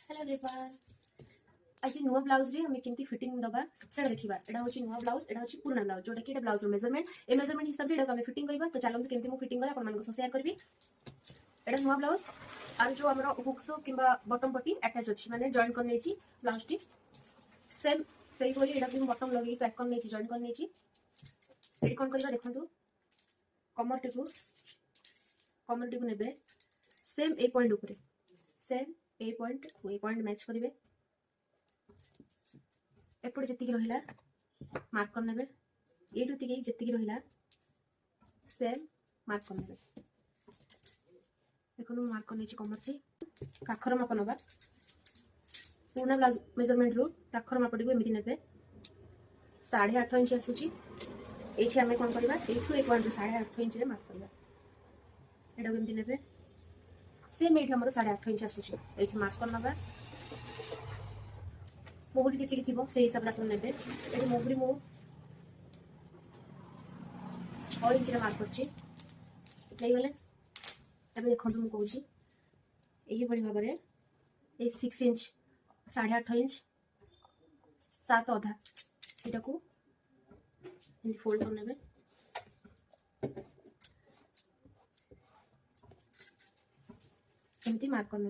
Hello everyone आज नुआ blouse रे हमें केमती फिटिंग दबा सेटा देखिबा। एडा होची नुआ ब्लाउज, एडा होची पुराना ब्लाउज जोटा कि एडा ब्लाउज रो मेजरमेंट ए मेजरमेंट हिसाब रे एडा हमें फिटिंग करबा। तो चलंतु केमती मु फिटिंग करा अपन मन को शेयर करबी। एडा नुआ ब्लाउज आर जो हमरो हुक्स किबा बॉटम पट्टी अटैच अछि माने जॉइन कर नेची ब्लाउज टी सेम सेही बोली एडा भी बॉटम लगे पैक कर नेची जॉइन कर नेची। एडी कोन करबा देखंतु कमर टी को नेबे सेम ए पॉइंट ऊपर सेम ए पॉइंट मैच करेंगे। एपटे जी रहा मार्क कर ने ये जी रहा सेम मार्क कर ने देखो मार्क कर कमर से काखर माप नवा पुराना ब्लाउज मेजरमेंट रू काखर मापटी को एमती ने 8.5 इंच आसूची। ये आम कौन करवा ये पॉइंट 8.5 इंच मार्क करवा एटा को एमती ने सेम ये 8.5 इंच आसूची ये मार्क कर नवा मोहरी जी थी से हिसाब से ने ये मोहरी मु 6 इंच मार्क करगले। देखो मुझे कौन यही भाव में ये 6 इंच 8.5 इंच 7 अधा यहाँ को फोल्ड कर ने एमती मार्क कर ने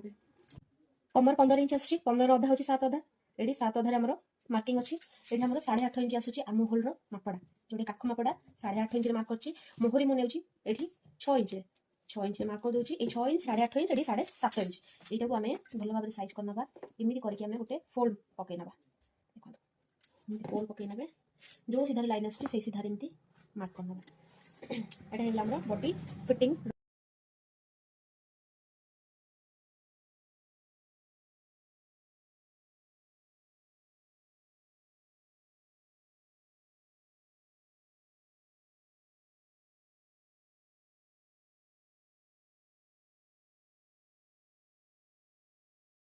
कमर 15 इंच आस 15 अधा हूँ 7 अधा ये 7 अधार आमर मार्किंग अच्छी ये 8.5 इंच आसूँ आम होल मापड़ा जोटे काख मापड़ा 8.5 इंच मार्क कर मोहरी मुझे ये 6 इंच मार्क कर दूसरी ये 6 इंच 8.5 इंच ये 7.5 इंच यहाँ को आम भल भाव साइज करना एमती करके गोटे फोल्ड पकई ना देखो फोल्ड पकई ने जो सीधार लाइन आसी सीधार एमती मार्क करना। यहाँ बॉडी फिटिंग।